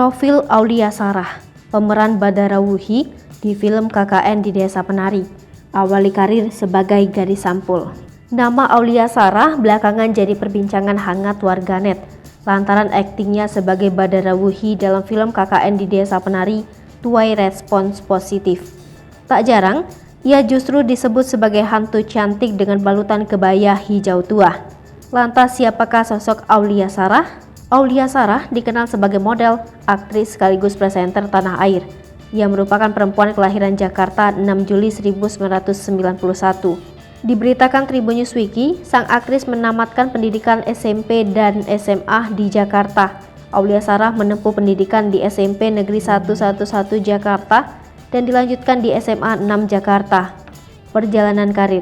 Profil Aulia Sarah, pemeran Badara Wuhi di film KKN di Desa Penari, awali karir sebagai gadis sampul. Nama Aulia Sarah belakangan jadi perbincangan hangat warganet lantaran aktingnya sebagai Badara Wuhi dalam film KKN di Desa Penari tuai respons positif. Tak jarang, ia justru disebut sebagai hantu cantik dengan balutan kebaya hijau tua. Lantas siapakah sosok Aulia Sarah? Aulia Sarah dikenal sebagai model, aktris sekaligus presenter tanah air. Ia merupakan perempuan kelahiran Jakarta 6 Juli 1991. Diberitakan Tribun Newswiki, sang aktris menamatkan pendidikan SMP dan SMA di Jakarta. Aulia Sarah menempuh pendidikan di SMP Negeri 111 Jakarta dan dilanjutkan di SMA 6 Jakarta. Perjalanan karir.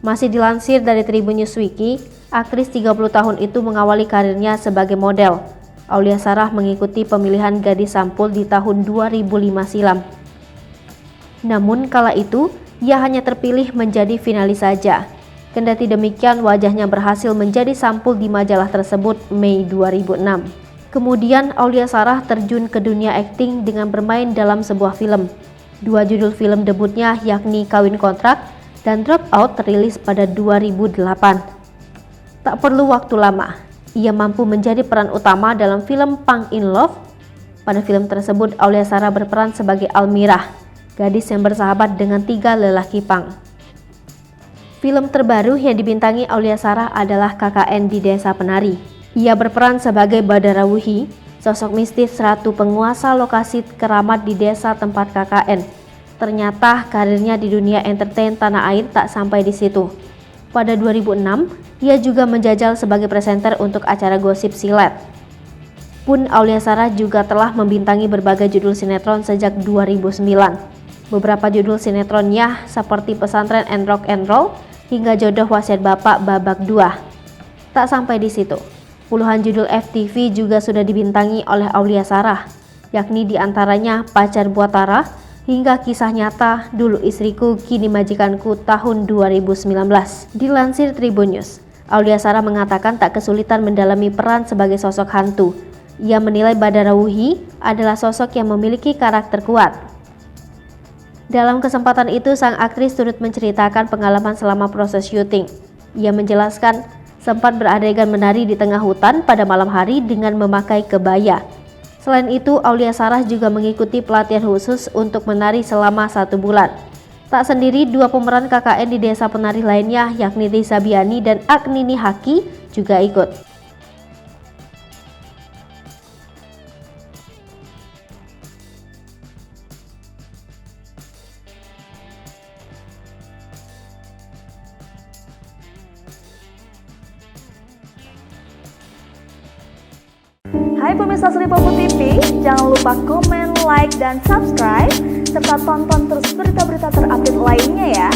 Masih dilansir dari Tribun Newswiki, aktris 30 tahun itu mengawali karirnya sebagai model. Aulia Sarah mengikuti pemilihan gadis sampul di tahun 2005 silam. Namun kala itu, ia hanya terpilih menjadi finalis saja. Kendati demikian, wajahnya berhasil menjadi sampul di majalah tersebut Mei 2006. Kemudian Aulia Sarah terjun ke dunia akting dengan bermain dalam sebuah film. Dua judul film debutnya yakni Kawin Kontrak dan Drop Out terilis pada 2008. Tak perlu waktu lama, ia mampu menjadi peran utama dalam film Pang in Love. Pada film tersebut, Aulia Sarah berperan sebagai Almirah, gadis yang bersahabat dengan 3 lelaki Pang. Film terbaru yang dibintangi Aulia Sarah adalah KKN di Desa Penari. Ia berperan sebagai Badara Wuhi, sosok mistis ratu penguasa lokasi keramat di desa tempat KKN. Ternyata karirnya di dunia entertain tanah air tak sampai di situ. Pada 2006, ia juga menjajal sebagai presenter untuk acara gosip silet. Pun Aulia Sarah juga telah membintangi berbagai judul sinetron sejak 2009. Beberapa judul sinetronnya seperti Pesantren and Rock and Roll hingga Jodoh Wasiat Bapak Babak 2. Tak sampai di situ, puluhan judul FTV juga sudah dibintangi oleh Aulia Sarah, yakni diantaranya Pacar Buat Tara hingga Kisah Nyata, Dulu Istriku Kini Majikanku tahun 2019. Dilansir Tribun News, Aulia Sarah mengatakan tak kesulitan mendalami peran sebagai sosok hantu. Ia menilai Badara Wuhi adalah sosok yang memiliki karakter kuat. Dalam kesempatan itu, sang aktris turut menceritakan pengalaman selama proses syuting. Ia menjelaskan sempat beradegan menari di tengah hutan pada malam hari dengan memakai kebaya. Selain itu, Aulia Sarah juga mengikuti pelatihan khusus untuk menari selama 1 bulan. Tak sendiri, 2 pemeran KKN di Desa Penari lainnya yakni Risa Biani dan Agnini Haki juga ikut. Hai pemirsa Sri Popo TV, jangan lupa komen, like, dan subscribe, serta tonton terus berita-berita terupdate lainnya ya.